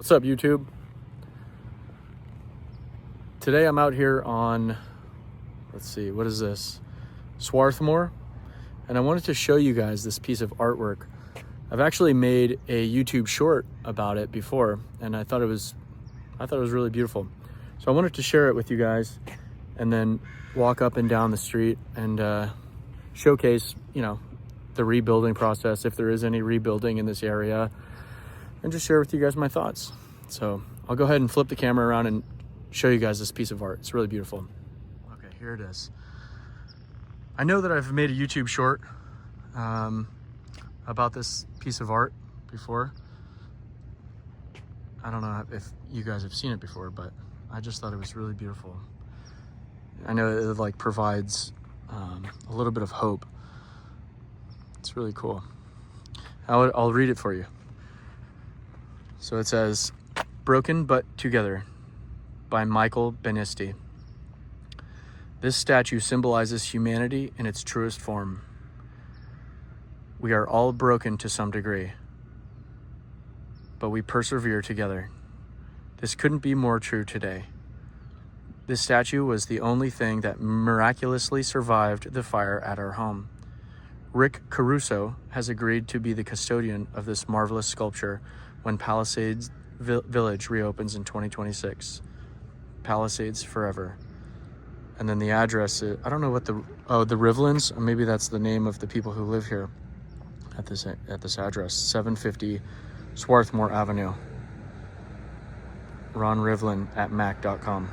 What's up, YouTube? Today I'm out here on, let's see, what is this? Swarthmore. And I wanted to show you guys this piece of artwork. I've actually made a YouTube short about it before, and I thought it was really beautiful. So I wanted to share it with you guys and then walk up and down the street and showcase, the rebuilding process, if there is any rebuilding in this area, and just share with you guys my thoughts. So I'll go ahead and flip the camera around and show you guys this piece of art. It's really beautiful. Okay, here it is. I know that I've made a YouTube short about this piece of art before. I don't know if you guys have seen it before, but I just thought it was really beautiful. I know it provides a little bit of hope. It's really cool. I'll read it for you. So it says, "Broken but Together" by Micheal Benisty. This statue symbolizes humanity in its truest form. We are all broken to some degree, but we persevere together. This couldn't be more true today. This statue was the only thing that miraculously survived the fire at our home. Rick Caruso has agreed to be the custodian of this marvelous sculpture when Palisades Village reopens in 2026. Palisades forever. And then the address is, I don't know what the Rivlins, maybe that's the name of the people who live here at this address, 750 Swarthmore Avenue. Ron Rivlin at mac.com.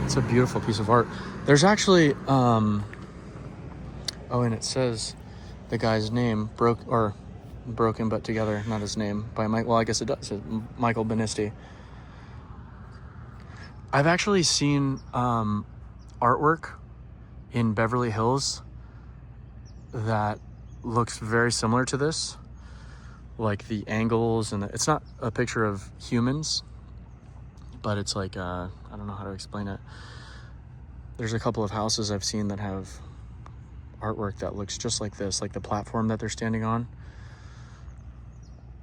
It's a beautiful piece of art. There's actually, and it says the guy's name, Broken but Together, not his name, by Mike. Well, I guess it does. It's Micheal Benisty. I've actually seen artwork in Beverly Hills that looks very similar to this, like the angles and it's not a picture of humans, but it's like I don't know how to explain it. There's a couple of houses I've seen that have artwork that looks just like this, like the platform that they're standing on.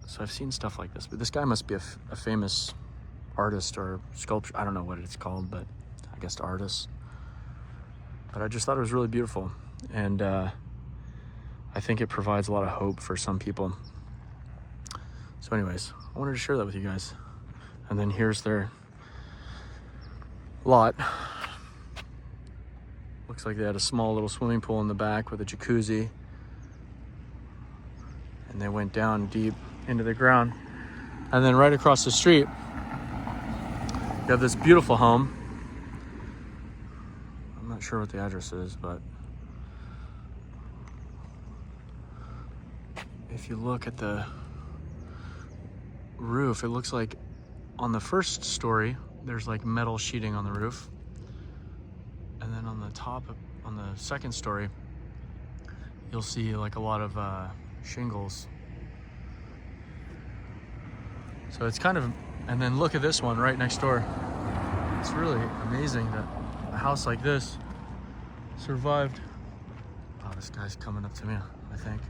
So I've seen stuff like this, but this guy must be a famous artist or sculptor. I don't know what it's called, but I guess artist. But I just thought it was really beautiful, and I think it provides a lot of hope for some people. So anyways, I wanted to share that with you guys. And then here's their lot. Looks like they had a small little swimming pool in the back with a jacuzzi. And they went down deep into the ground. And then right across the street, you have this beautiful home. I'm not sure what the address is, but if you look at the roof, it looks like on the first story, there's like metal sheeting on the roof. And then on the top, on the second story, you'll see like a lot of shingles. So it's kind of, and then look at this one right next door. It's really amazing that a house like this survived. Oh, this guy's coming up to me, I think.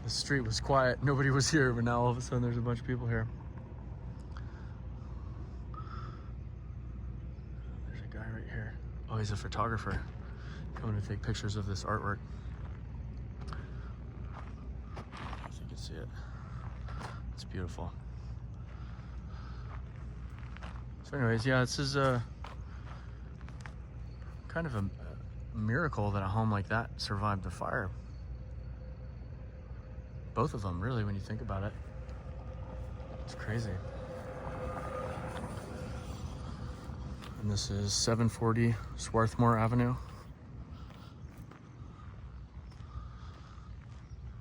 The street was quiet, nobody was here, but now all of a sudden there's a bunch of people here. There's a guy right here. Oh, he's a photographer coming to take pictures of this artwork. If you can see it. It's beautiful. So anyways, yeah, this is kind of a miracle that a home like that survived the fire. Both of them, really, when you think about it. It's crazy. And this is 740 Swarthmore Avenue.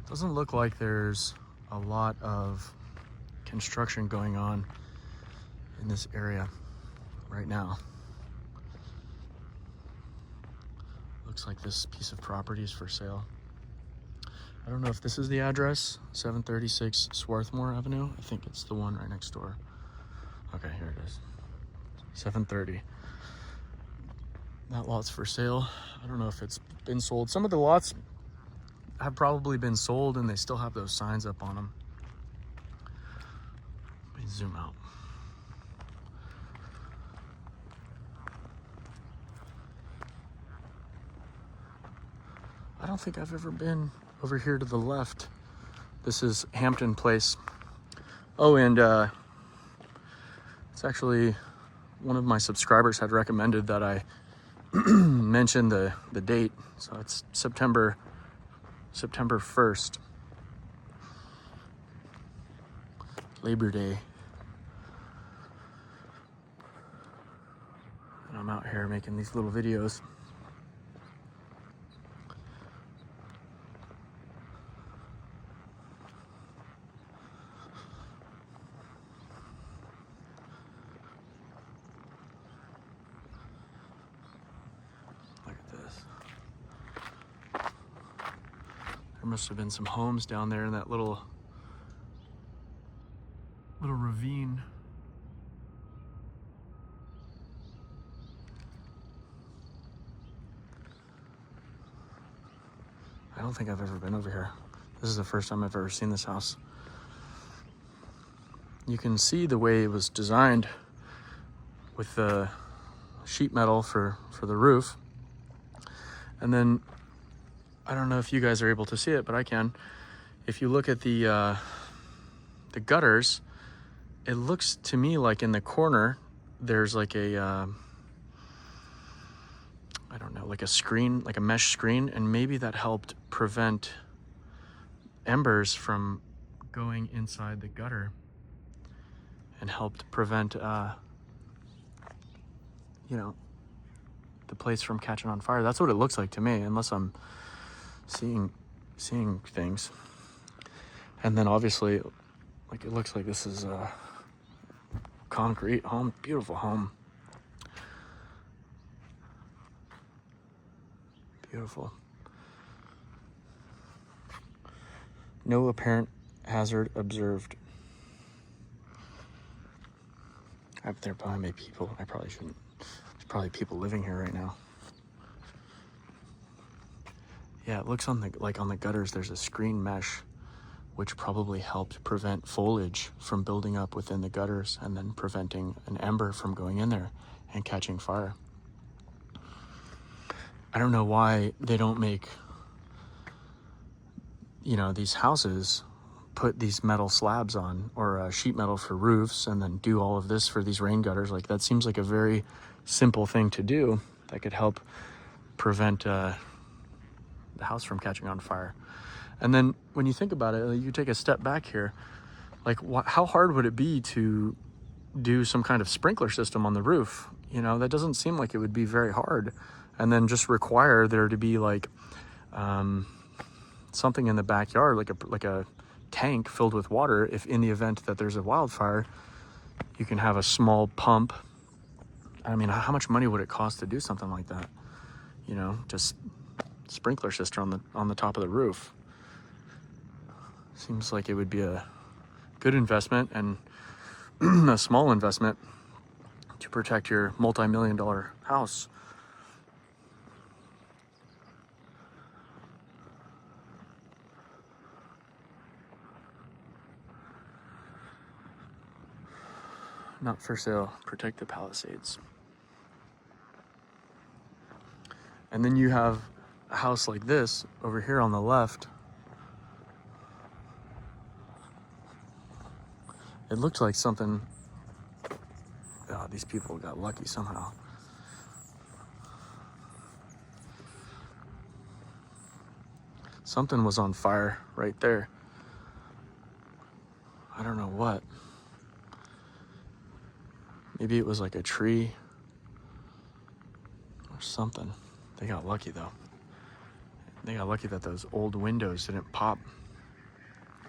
Doesn't look like there's a lot of construction going on in this area right now. Looks like this piece of property is for sale. I don't know if this is the address, 736 Swarthmore Avenue. I think it's the one right next door. Okay, here it is. 730. That lot's for sale. I don't know if it's been sold. Some of the lots have probably been sold and they still have those signs up on them. Let me zoom out. I don't think I've ever been over here to the left. This is Hampton Place. Oh, and it's actually one of my subscribers had recommended that I mention the date. So it's September 1st, Labor Day. And I'm out here making these little videos. There must have been some homes down there in that little ravine. I don't think I've ever been over here. This is the first time I've ever seen this house. You can see the way it was designed with the sheet metal for the roof. And then, I don't know if you guys are able to see it, but I can. If you look at the gutters, it looks to me like in the corner, there's like a, I don't know, like a screen, like a mesh screen, and maybe that helped prevent embers from going inside the gutter and helped prevent, you know, the place from catching on fire. That's what it looks like to me, unless I'm seeing things. And then obviously, like, it looks like this is a concrete home, beautiful home. Beautiful. No apparent hazard observed. There probably may be people. I probably shouldn't. There's probably people living here right now. Yeah, it looks on the gutters, there's a screen mesh, which probably helped prevent foliage from building up within the gutters and then preventing an ember from going in there and catching fire. I don't know why they don't make, you know, these houses put these metal slabs on, or sheet metal for roofs, and then do all of this for these rain gutters. Like, that seems like a very simple thing to do that could help prevent the house from catching on fire. And then when you think about it, you take a step back here, like, how hard would it be to do some kind of sprinkler system on the roof? You know, that doesn't seem like it would be very hard. And then just require there to be like something in the backyard, like a tank filled with water. If in the event that there's a wildfire, you can have a small pump. I mean, how much money would it cost to do something like that? You know, just sprinkler system on the top of the roof. Seems like it would be a good investment and a small investment to protect your multi-million-dollar house. Not for sale. Protect the Palisades. And then you have a house like this over here on the left. It looked like something. Oh, these people got lucky somehow. Something was on fire right there. I don't know what. Maybe it was like a tree or something. They got lucky though. They got lucky that those old windows didn't pop.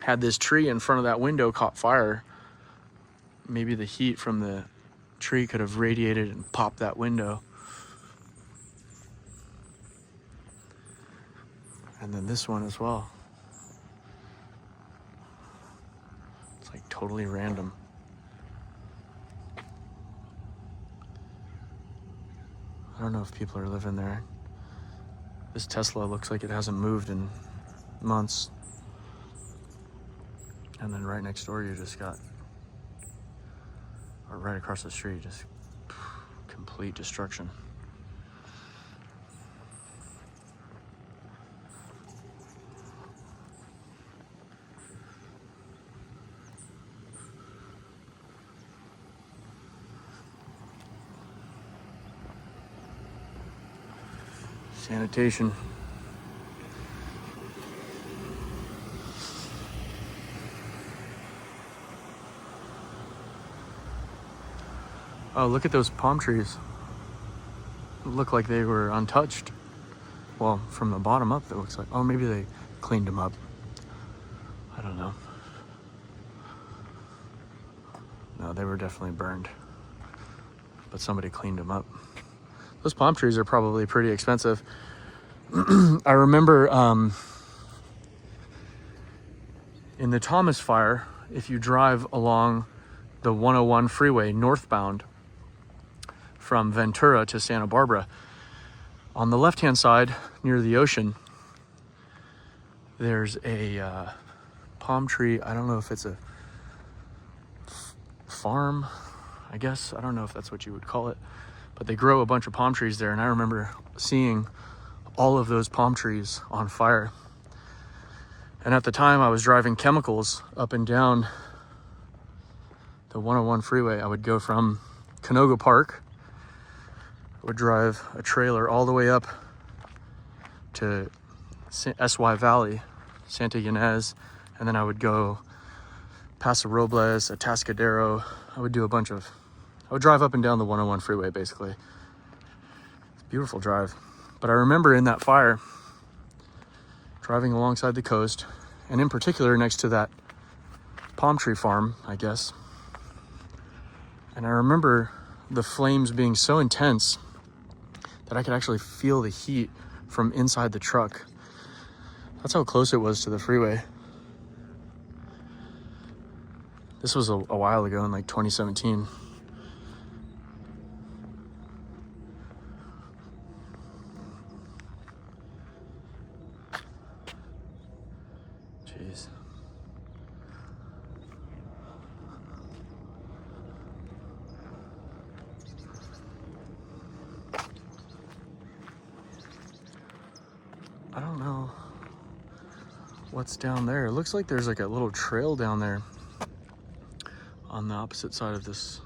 Had this tree in front of that window caught fire, maybe the heat from the tree could have radiated and popped that window. And then this one as well. It's like totally random. I don't know if people are living there. This Tesla looks like it hasn't moved in months. And then right next door, you just got, or right across the street, just complete destruction. Sanitation. Oh, look at those palm trees. Look like they were untouched. Well, from the bottom up, it looks like. Oh, maybe they cleaned them up. I don't know. No, they were definitely burned. But somebody cleaned them up. Those palm trees are probably pretty expensive. I remember in the Thomas fire, if you drive along the 101 freeway northbound from Ventura to Santa Barbara, on the left-hand side near the ocean, there's a palm tree. I don't know if it's a farm, I guess. I don't know if that's what you would call it, but they grow a bunch of palm trees there. And I remember seeing all of those palm trees on fire. And at the time I was driving chemicals up and down the 101 freeway. I would go from Canoga Park, I would drive a trailer all the way up to SY Valley, Santa Ynez, and then I would go Paso Robles, Atascadero. I would drive up and down the 101 freeway, basically. It's a beautiful drive. But I remember in that fire, driving alongside the coast, and in particular next to that palm tree farm, I guess. And I remember the flames being so intense that I could actually feel the heat from inside the truck. That's how close it was to the freeway. This was a while ago, in like 2017. Jeez. I don't know what's down there. It looks like there's like a little trail down there on the opposite side of this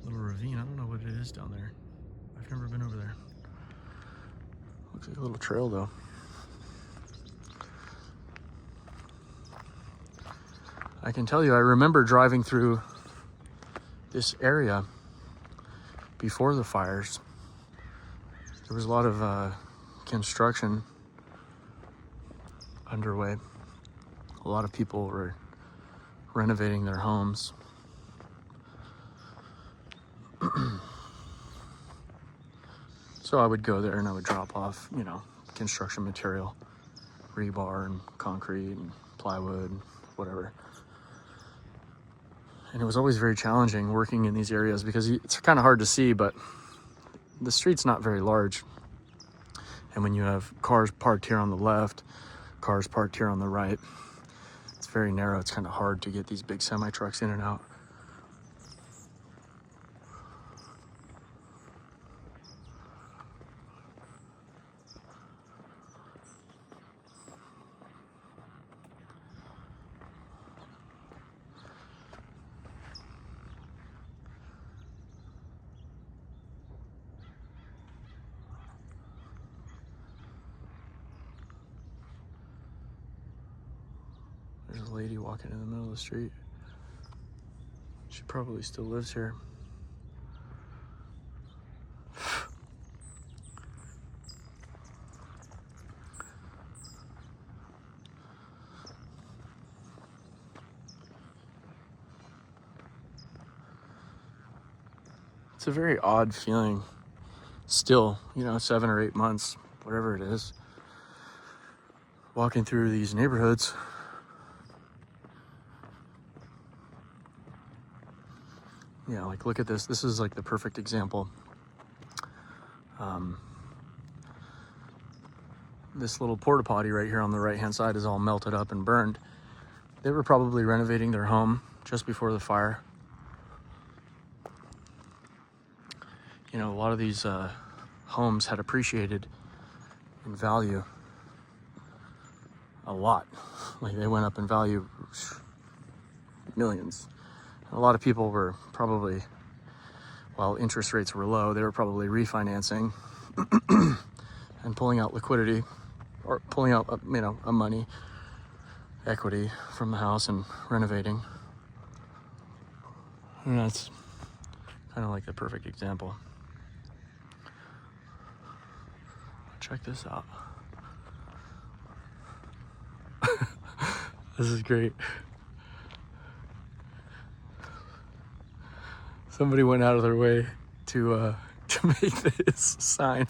little ravine. I don't know what it is down there. I've never been over there. Looks like a little trail though. I can tell you, I remember driving through this area before the fires. There was a lot of construction underway. A lot of people were renovating their homes. So I would go there and I would drop off, construction material, rebar and concrete and plywood, whatever. And it was always very challenging working in these areas because it's kind of hard to see, but the street's not very large. And when you have cars parked here on the left, cars parked here on the right, it's very narrow. It's kind of hard to get these big semi trucks in and out. There's a lady walking in the middle of the street. She probably still lives here. It's a very odd feeling still, 7 or 8 months, whatever it is, walking through these neighborhoods. Yeah, like look at this. This is like the perfect example. this little porta potty right here on the right hand side is all melted up and burned. They were probably renovating their home just before the fire. You know, a lot of these homes had appreciated in value a lot. Like, they went up in value millions. A lot of people were probably, while interest rates were low, they were probably refinancing and pulling out liquidity, or pulling out, you know, a money equity from the house and renovating. And that's kind of like the perfect example. Check this out. This is great. Somebody went out of their way to make this sign.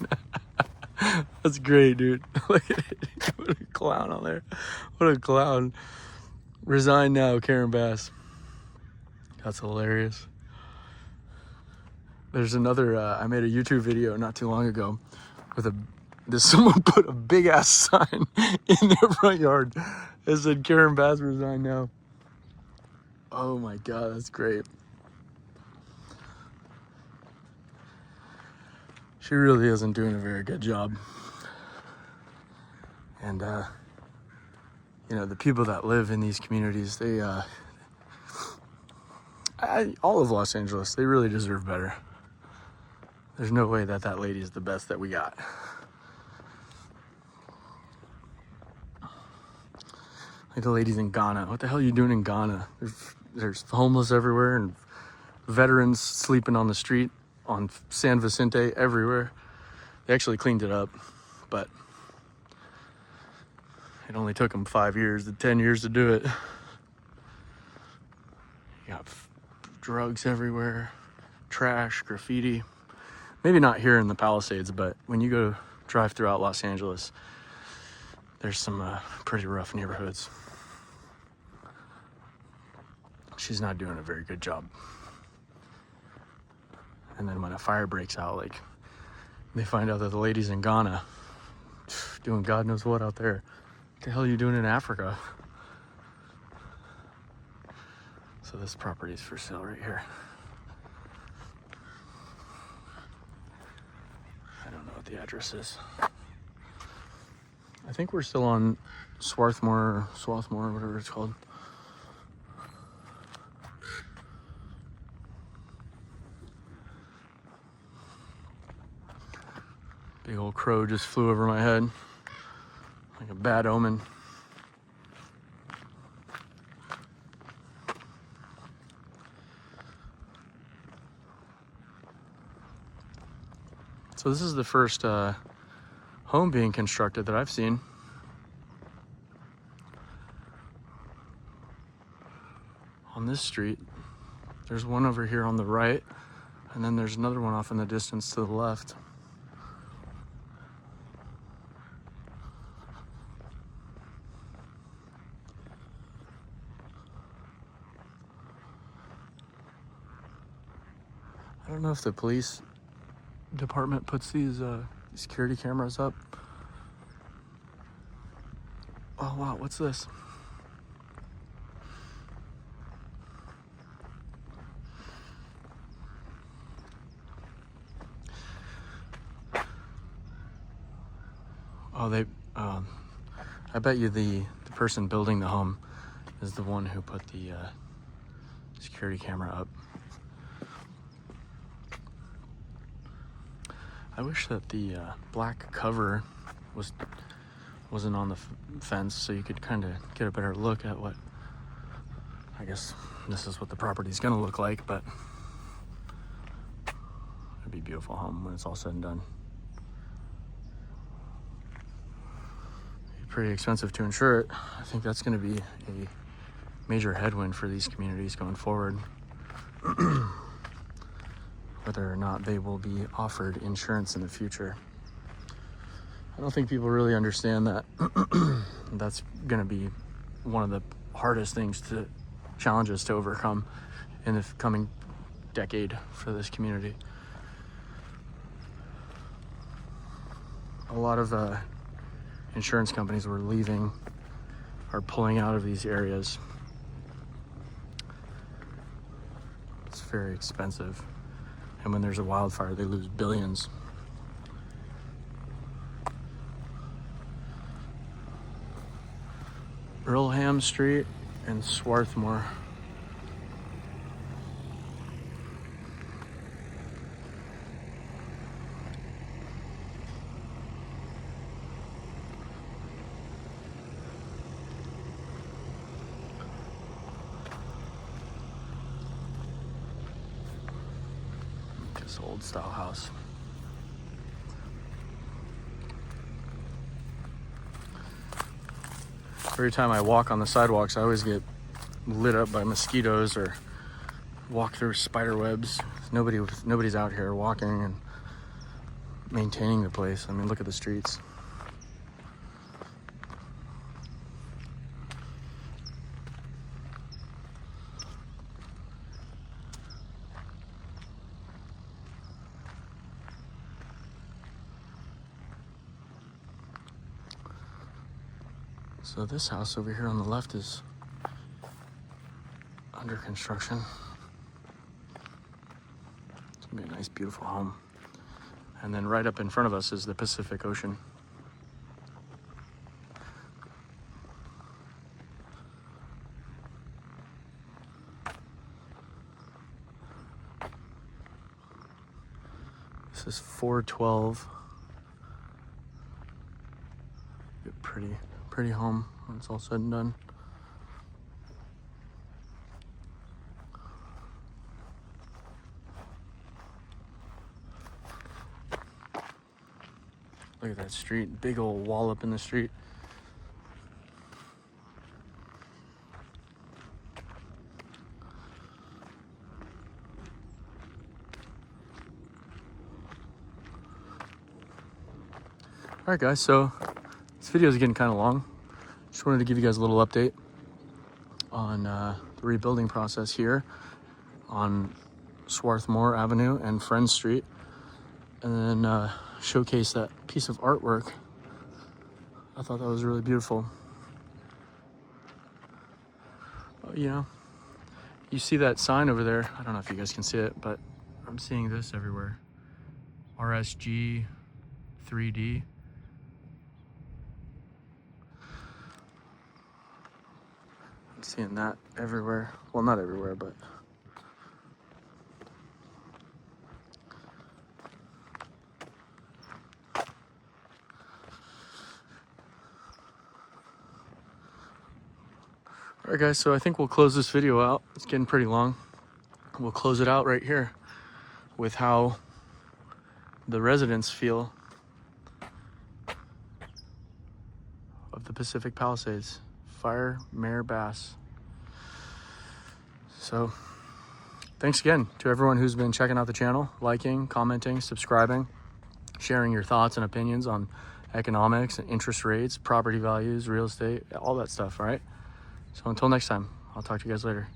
That's great, dude. Look at it. What a clown on there. What a clown. Resign now, Karen Bass. That's hilarious. There's another, I made a YouTube video not too long ago with someone put a big ass sign in their front yard. It said, Karen Bass, resign now. Oh my God, that's great. She really isn't doing a very good job. And, you know, the people that live in these communities, they, all of Los Angeles, they really deserve better. There's no way that lady is the best that we got. Like the ladies in Ghana. What the hell are you doing in Ghana? There's homeless everywhere and veterans sleeping on the street on San Vicente everywhere. They actually cleaned it up, but it only took them 5 years to 10 years to do it. You got drugs everywhere, trash, graffiti. Maybe not here in the Palisades, but when you go drive throughout Los Angeles, there's some pretty rough neighborhoods. She's not doing a very good job. And then when a fire breaks out, like, they find out that the ladies in Ghana doing God knows what out there. What the hell are you doing in Africa? So this property is for sale right here. I don't know what the address is. I think we're still on Swarthmore, whatever it's called. Big old crow just flew over my head like a bad omen. So this is the first home being constructed that I've seen. On this street. There's one over here on the right, and then there's another one off in the distance to the left. I don't know if the police department puts these security cameras up. Oh wow, what's this? Oh, I bet you the person building the home is the one who put the security camera up. I wish that the black cover wasn't on the fence, so you could kind of get a better look at what, I guess this is what the property's gonna look like, but it'd be a beautiful home when it's all said and done. It'd be pretty expensive to insure it. I think that's gonna be a major headwind for these communities going forward. Whether or not they will be offered insurance in the future. I don't think people really understand that. That's gonna be one of the hardest challenges to overcome in the coming decade for this community. A lot of insurance companies were leaving or pulling out of these areas. It's very expensive. And when there's a wildfire, they lose billions. Earlham Street and Swarthmore. This old style house. Every time I walk on the sidewalks, I always get lit up by mosquitoes or walk through spider webs. Nobody's out here walking and maintaining the place. I mean, look at the streets. So this house over here on the left is under construction. It's gonna be a nice, beautiful home. And then right up in front of us is the Pacific Ocean. This is 412. Pretty home when it's all said and done. Look at that street, big old wall up in the street. All right, guys, so this video is getting kind of long. Just wanted to give you guys a little update on the rebuilding process here on Swarthmore Avenue and Friend Street, and then showcase that piece of artwork. I thought that was really beautiful. You know, you see that sign over there. I don't know if you guys can see it, but I'm seeing this everywhere. RSG 3D. Seeing that everywhere. Well, not everywhere, but all right, guys, so I think we'll close this video out. It's getting pretty long. We'll close it out right here with how the residents feel of the Pacific Palisades. Fire Mayor Bass. So thanks again to everyone who's been checking out the channel, liking, commenting, subscribing, sharing your thoughts and opinions on economics and interest rates, property values, real estate, all that stuff, all right? So until next time, I'll talk to you guys later.